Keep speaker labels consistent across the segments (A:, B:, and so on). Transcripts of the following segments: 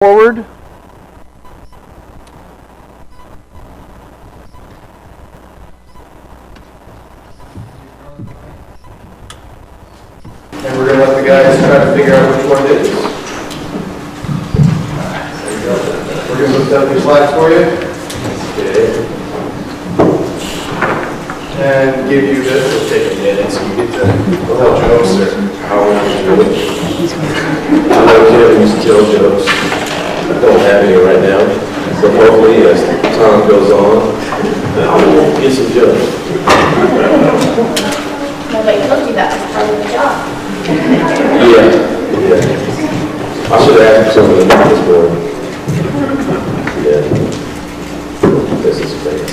A: Forward.
B: And we're going to let the guys try to figure out which one it is. There you go. We're going to look down these flags for you. Okay. And give you this. We'll take a minute so you get the little jokes or how we want to do it. I know Kim used to tell jokes. I don't have any right now. So hopefully as time goes on, I'll get some jokes.
C: Nobody told you that was part of the job.
B: Yeah. I should have asked for some of the this morning. Yeah. This is fake.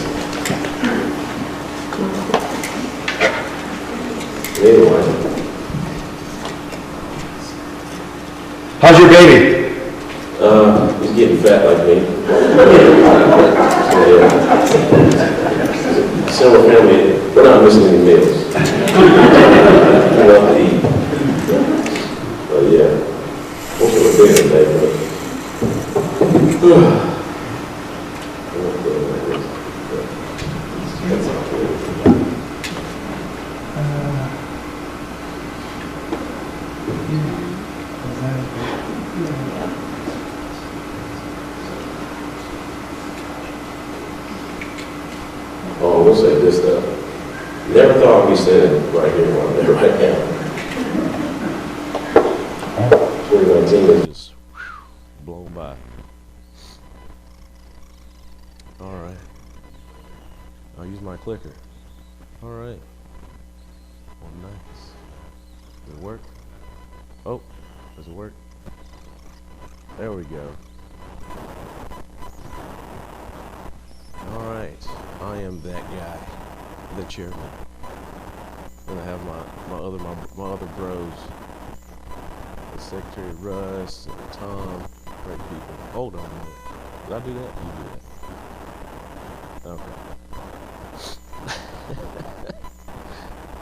B: Anyway.
A: How's your baby?
B: He's getting fat like me. Yeah. Summer family, we're not missing any meals. We love to eat. But yeah, hopefully we're doing today, but that's all good. Oh, we'll say this though. Never thought I'd be standing right here where I'm there right now. 2019 is just blown by. All right. I'll use my clicker. All right. Oh, nice. Does it work? Oh, does it work? There we go. All right. I am that guy, the chairman. I'm gonna have my other bros, the secretary Russ and Tom, great people. Hold on a minute. Did I do that? You do that.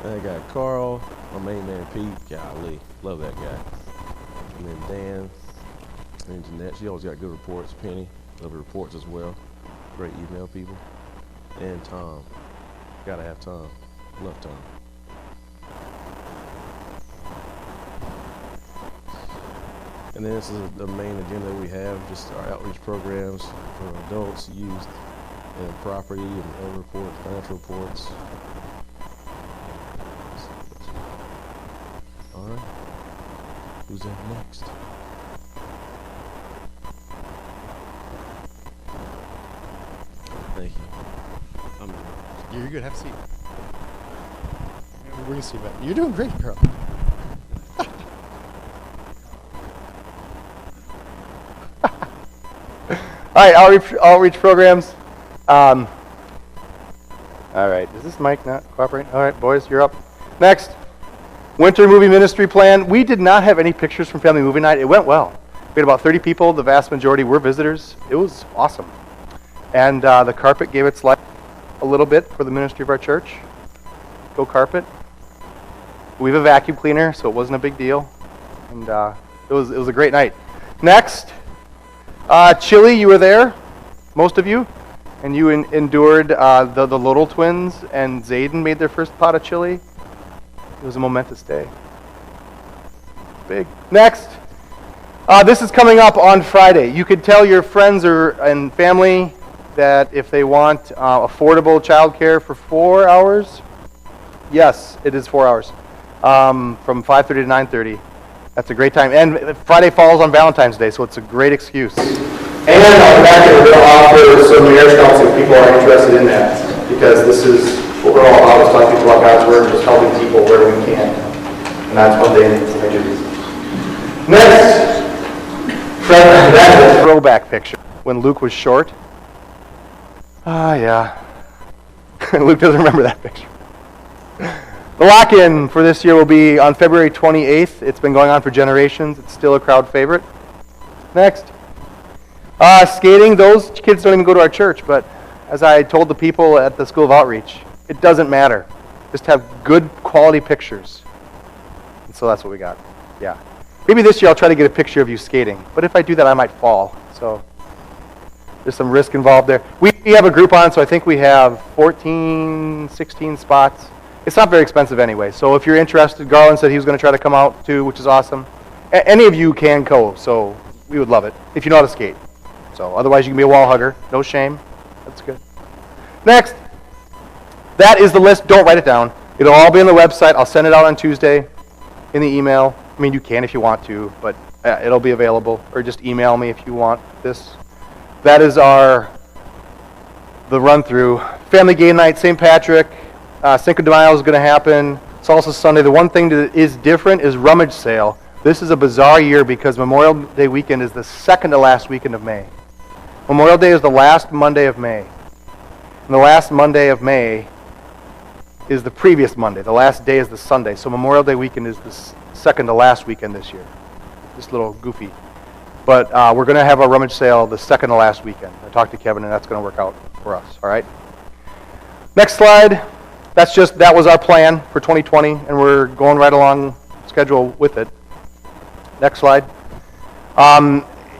B: Okay. I got Carl, my main man Pete. Golly, love that guy. And then Dan and Jeanette. She always got good reports. Penny, love her reports as well. Great email people. And Tom. Gotta have Tom. Love Tom. And then this is the main agenda that we have, just our outreach programs for adults, youth, and property, and other reports, financial reports. Alright. Who's up next? Thank you.
D: You're good. Have a seat. We're going to see about it. You're doing great, girl.
A: All right, outreach programs. All right, is this mic not cooperating? All right, boys, you're up. Next, winter movie ministry plan. We did not have any pictures from family movie night. It went well. We had about 30 people. The vast majority were visitors. It was awesome. And the carpet gave its life a little bit for the ministry of our church. Go carpet. We have a vacuum cleaner, so it wasn't a big deal. And it was a great night. Next, chili, you were there, most of you, and you endured the Little twins, and Zayden made their first pot of chili. It was a momentous day. Big. Next, this is coming up on Friday. You could tell your friends and family that if they want affordable childcare for 4 hours, yes, it is 4 hours, from 5:30 to 9:30. That's a great time. And Friday falls on Valentine's Day, so it's a great excuse. And on the back end, we'll offer some marriage counseling if people are interested in that, because this is what we're all about, is talking people about God's Word, just helping people where we can. And that's one thing I do. Next, that's a throwback picture. When Luke was short. Yeah. Luke doesn't remember that picture. The lock-in for this year will be on February 28th. It's been going on for generations. It's still a crowd favorite. Next. Skating. Those kids don't even go to our church, but as I told the people at the School of Outreach, it doesn't matter. Just have good quality pictures. And so that's what we got. Yeah. Maybe this year I'll try to get a picture of you skating. But if I do that, I might fall. So there's some risk involved there. We have a Groupon, so I think we have 14, 16 spots. It's not very expensive anyway. So if you're interested, Garland said he was going to try to come out too, which is awesome. Any of you can go, so we would love it if you know how to skate. So otherwise, you can be a wall hugger. No shame. That's good. Next. That is the list. Don't write it down. It'll all be on the website. I'll send it out on Tuesday in the email. I mean, you can if you want to, but it'll be available. Or just email me if you want this. That is the run-through. Family game night, St. Patrick. Cinco de Mayo is going to happen. Salsa Sunday. The one thing that is different is rummage sale. This is a bizarre year because Memorial Day weekend is the second to last weekend of May. Memorial Day is the last Monday of May. And the last Monday of May is the previous Monday. The last day is the Sunday. So Memorial Day weekend is the second to last weekend this year. Just a little goofy. But we're going to have a rummage sale the second to last weekend. I talked to Kevin, and that's going to work out for us. All right? Next slide. That was our plan for 2020, and we're going right along schedule with it. Next slide.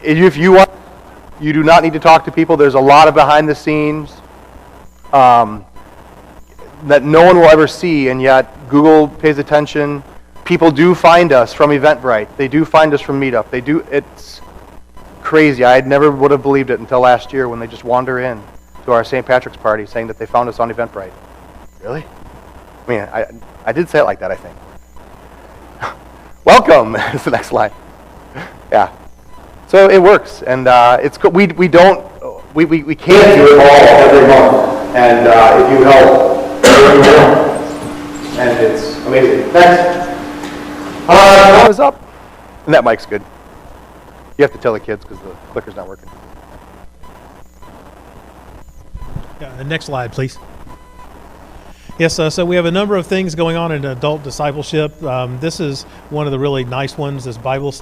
A: If you want, you do not need to talk to people. There's a lot of behind the scenes that no one will ever see, and yet Google pays attention. People do find us from Eventbrite. They do find us from Meetup. It's crazy. I never would have believed it until last year when they just wander in to our St. Patrick's party saying that they found us on Eventbrite. Really? I mean, I did say it like that, I think. Welcome is the next slide. Yeah. So it works, and it's cool. We can't do it all every month, and if you help, and it's amazing. Next. Time is up, and that mic's good. You have to tell the kids because the clicker's not working.
E: The next slide, please. Yes, so we have a number of things going on in adult discipleship. This is one of the really nice ones, this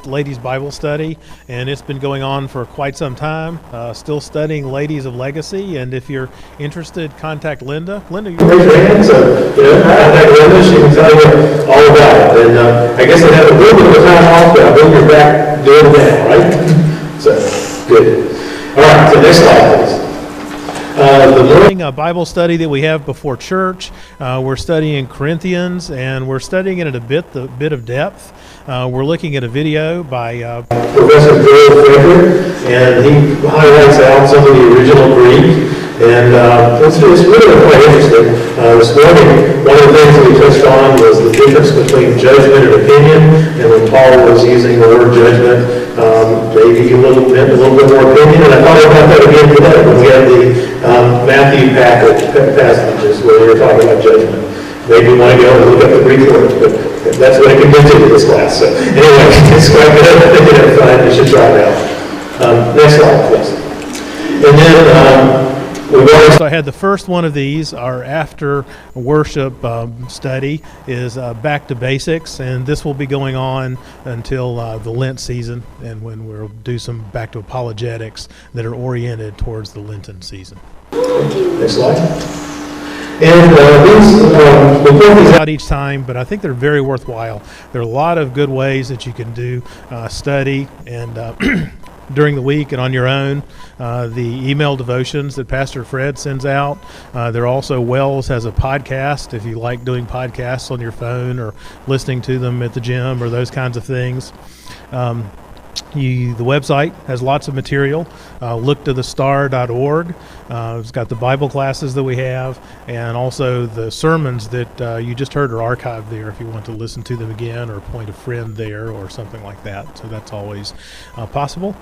E: ladies' Bible study, and it's been going on for quite some time. Still studying Ladies of Legacy, and if you're interested, contact Linda. Linda,
F: raise your hand, so contact Linda. She can tell you all about it. And I guess I have a little bit of time off, but I believe you're back doing it now, right? So good. All right, so next slide, please. The morning
E: Bible study that we have before church, we're studying Corinthians, and we're studying it at a bit of depth. We're looking at a video by
F: Professor Joel Frederick, and he highlights out some of the original Greek, and it's really quite interesting. This morning, one of the things that we touched on was the difference between judgment and opinion, and when Paul was using the word judgment, maybe a little bit more opinion, and I thought about that again today when we had the Matthew passages where we were talking about judgment. Maybe you want to go and look up the Greek word, but that's what I convinced you to this class. So anyway, it's quite good. Fun. You should try it out. Next slide, please. And then
E: So I had the first one of these, our after worship study, is Back to Basics, and this will be going on until the Lent season, and when we'll do some back to apologetics that are oriented towards the Lenten season.
F: Next slide. And these
E: out each time, but I think they're very worthwhile. There are a lot of good ways that you can do study and during the week and on your own. The email devotions that Pastor Fred sends out. There also, Wells has a podcast if you like doing podcasts on your phone or listening to them at the gym or those kinds of things. The website has lots of material. Looktothestar.org. It's got the Bible classes that we have, and also the sermons that you just heard are archived there if you want to listen to them again or point a friend there or something like that. So that's always possible.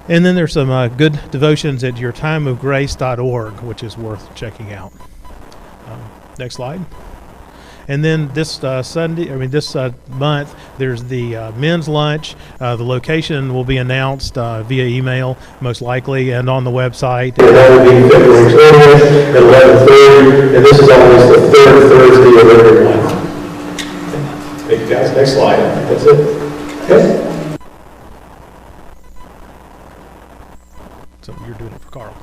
E: And then there's some good devotions at yourtimeofgrace.org, which is worth checking out. Next slide. And then this month, there's the men's lunch. The location will be announced via email, most likely, and on the website.
F: And that will be February 20th at 11:30, and this is always the third Thursday of every month. Thank you, guys. Next slide. I think that's it. Okay.
E: So you're doing it for Carl.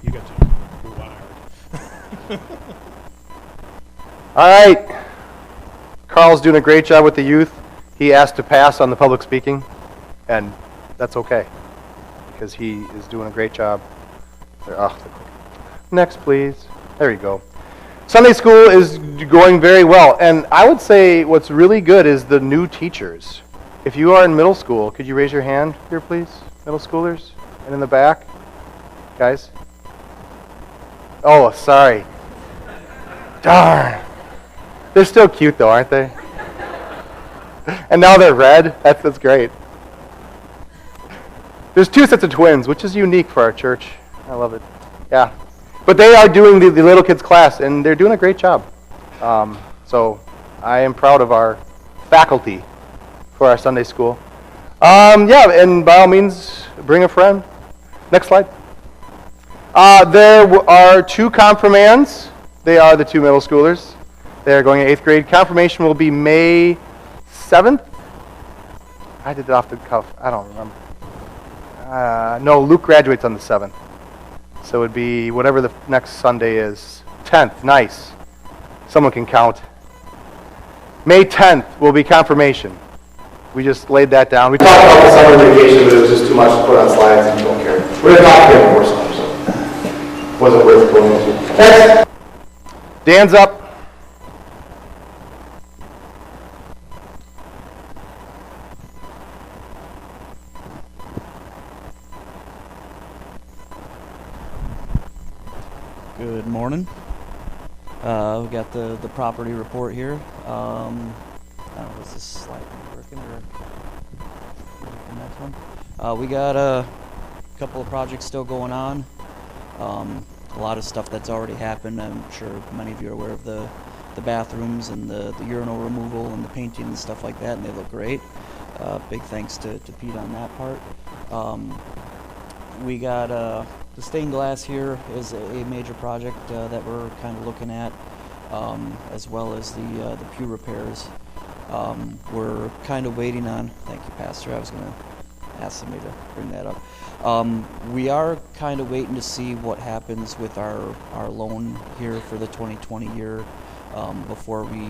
E: You got to. You're wired.
A: All right. Carl's doing a great job with the youth. He asked to pass on the public speaking, and that's okay, because he is doing a great job. Next, please. There you go. Sunday school is going very well, and I would say what's really good is the new teachers. If you are in middle school, could you raise your hand here, please? Middle schoolers? And in the back? Guys? Oh, sorry. Darn. They're still cute, though, aren't they? And now they're red. That's great. There's 2 sets of twins, which is unique for our church. I love it. Yeah. But they are doing the little kids class, and they're doing a great job. So I am proud of our faculty for our Sunday school. Yeah, and by all means, bring a friend. Next slide. There are 2 confirmands. They are the 2 middle schoolers. They are going in 8th grade. Confirmation will be May 7th. I did it off the cuff. I don't remember. No, Luke graduates on the 7th. So it would be whatever the next Sunday is. 10th. Nice. Someone can count. May 10th will be confirmation. We just laid that down. We talked about the summer vacation, but it was just too much to put on slides, and you don't care. We're going to talk here before summer, so wasn't worth going into. Next. Dan's up.
G: Good morning. We got the property report here. I don't know, is this slide working or the next one? We got a couple of projects still going on. A lot of stuff that's already happened. I'm sure many of you are aware of the bathrooms and the urinal removal and the painting and stuff like that, and they look great. Big thanks to Pete on that part. We got the stained glass here is a major project that we're kind of looking at, as well as the pew repairs. We're kind of waiting on. Thank you, Pastor. I was going to ask somebody to bring that up. We are kind of waiting to see what happens with our loan here for the 2020 year before we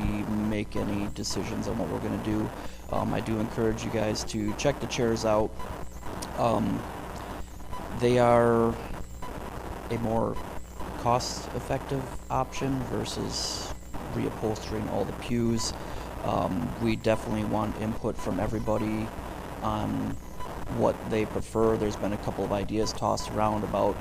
G: make any decisions on what we're going to do. I do encourage you guys to check the chairs out. They are a more cost-effective option versus reupholstering all the pews. We definitely want input from everybody on what they prefer. There's been a couple of ideas tossed around about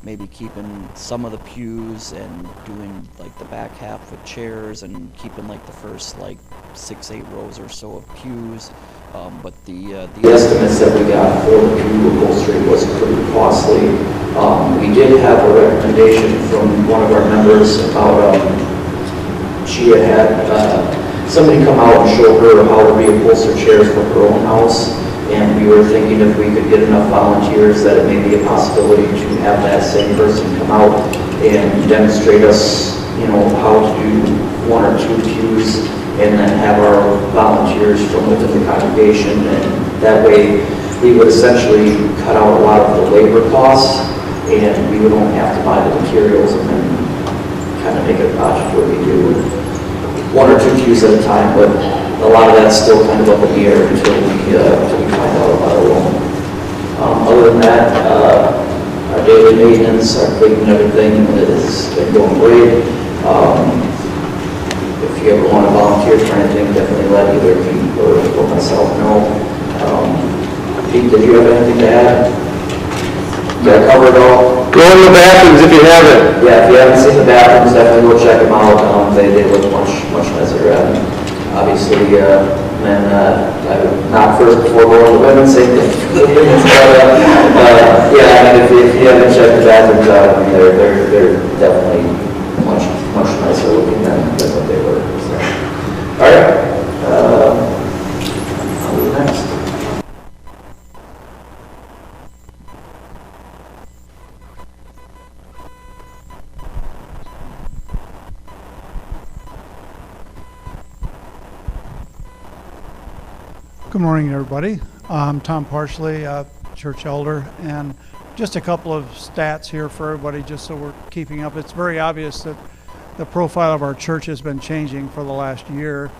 G: maybe keeping some of the pews and doing like the back half with chairs and keeping like the first like 6-8 rows or so of pews. But the estimates that we got for the pew upholstery was pretty costly. We did have a recommendation from one of our members about she had somebody come out and show her how to reupholster chairs for her own house, and we were thinking if we could get enough volunteers that it may be a possibility to have that same person come out and demonstrate us, how to do 1 or 2 pews, and then have our volunteers from within the congregation, and that way we would essentially cut out a lot of the labor costs, and we would only have to buy the materials and then kind of make a project where we do 1 or 2 pews at a time, but a lot of that's still kind of up in the air until we find out about our loan. Other than that, our daily maintenance, our cleaning and everything has been going great. If you ever want to volunteer for anything, definitely let either Pete or myself know. Pete, did you have anything to add? Got it covered all?
A: Go in the bathrooms if you haven't.
G: Yeah, if you haven't seen the bathrooms, definitely go check them out. They look much nicer. Obviously, men, not first before going to the women, same thing for the women's. Yeah, I mean, if you haven't checked the bathrooms out, I mean, they're definitely much nicer looking than what they were. So. All right. I'll do next.
H: Good morning, everybody. I'm Tom Parsley, church elder, and just a couple of stats here for everybody just so we're keeping up. It's very obvious that the profile of our church has been changing for the last year,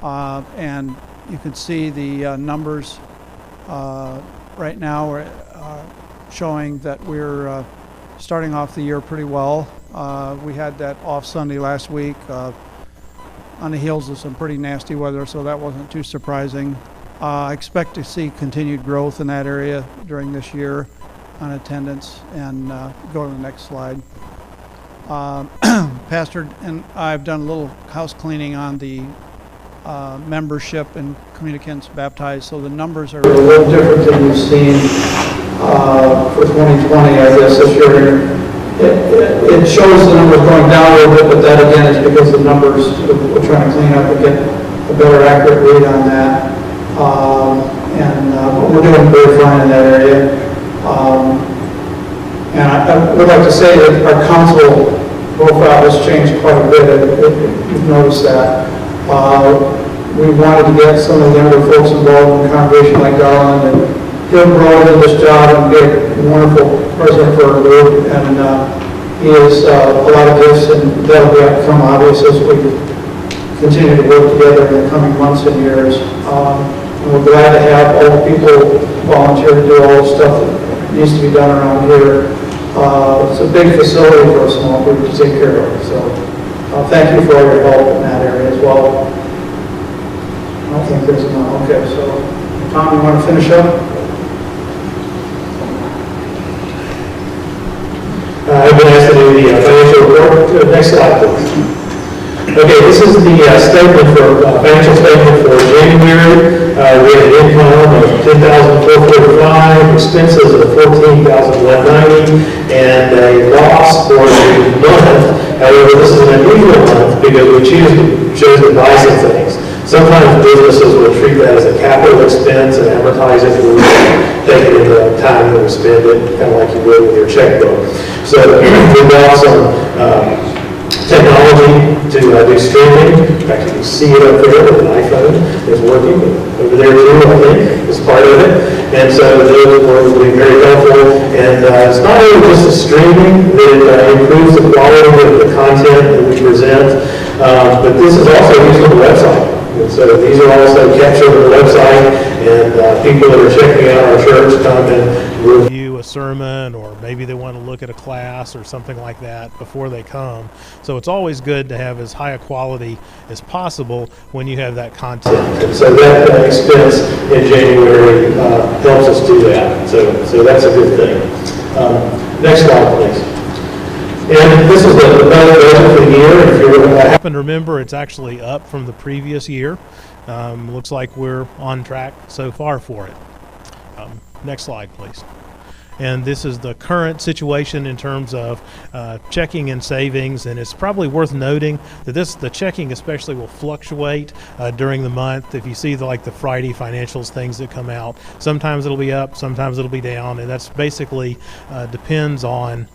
H: and you can see the numbers right now are showing that we're starting off the year pretty well. We had that off Sunday last week on the heels of some pretty nasty weather, so that wasn't too surprising. I expect to see continued growth in that area during this year on attendance. And go to the next slide. Pastor and I've done a little house cleaning on the membership and communicants baptized, so the numbers are a little different than you've seen for 2020, I guess, this year. It shows the numbers going down a little bit, but that again is because the numbers, we're trying to clean up and get a better accurate read on that. But we're doing very fine in that area. And I would like to say that our council profile has changed quite a bit. You've noticed that. We wanted to get some of the younger folks involved in the congregation like Garland, and he'll grow into this job and be a wonderful president for our group. And he has a lot of gifts, and that'll become obvious as we continue to work together in the coming months and years. And we're glad to have all the people volunteer to do all the stuff that needs to be done around here. It's a big facility for a small group to take care of. So thank you for all your help in that area as well. I don't think there's enough. Okay, so Tom, you want to finish up?
F: I've been asked to do the financial report. Next slide, please. Okay, this is the statement for financial statement for January. We had an income of $10,445, expenses of $14,190, and a loss for the month. However, this is an unusual month because we chose to buy some things. Sometimes businesses will treat that as a capital expense and amortize it through, take it in the time that we spend it, kind of like you would with your checkbook. So we bought some technology to do streaming. In fact, you can see it up there with an iPhone. It's working over there too, I think, is part of it. And so those will be very helpful. And it's not only just the streaming that improves the quality of the content that we present, but this is also used on the website. And so these are also captured on the website, and people that are checking out our church come and
E: review a sermon, or maybe they want to look at a class or something like that before they come. So it's always good to have as high a quality as possible when you have that content.
F: And so that expense in January helps us do that. So that's a good thing. Next slide, please. And this is the budget for the year. If you're
E: happen to remember, it's actually up from the previous year. Looks like we're on track so far for it. Next slide, please. And this is the current situation in terms of checking and savings, and it's probably worth noting that the checking especially will fluctuate during the month. If you see the Friday financials things that come out, sometimes it'll be up, sometimes it'll be down, and that's basically depends on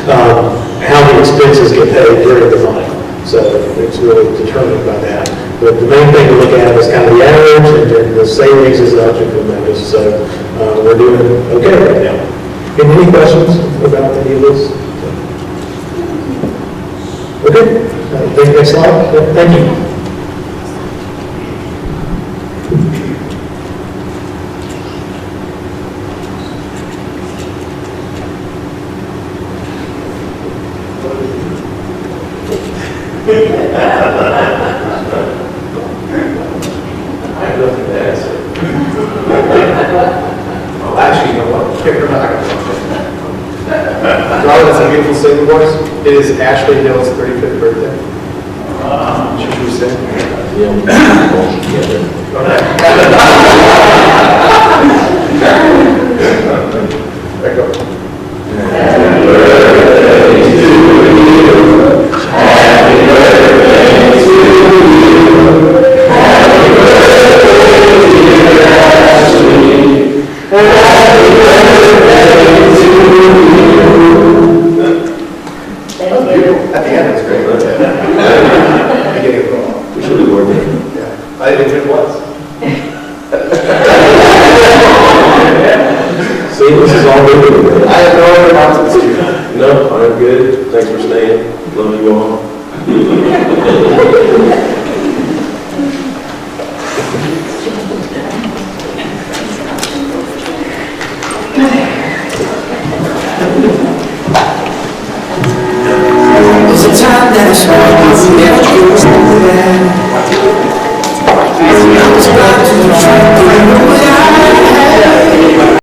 F: how the expenses get paid during the month. So it's really determined by that. But the main thing to look at is kind of the average, and the savings is up tremendous. So we're doing okay right now. Any questions about any of this? Okay. Take the next slide. Thank you.
A: It is Ashley Hill's 35th birthday. Should we sing? Yeah. There you go. Happy birthday to you. Happy birthday to you. Happy birthday, dear Ashley. Happy birthday to you. At the end, it's great. I get it wrong. We should have worked it. Yeah. I didn't even once.
F: See, this is all good.
A: I have no other nonsense to you.
F: No, I'm good. Thanks for staying. Love you all.
I: There's a time that I saw you never goes back.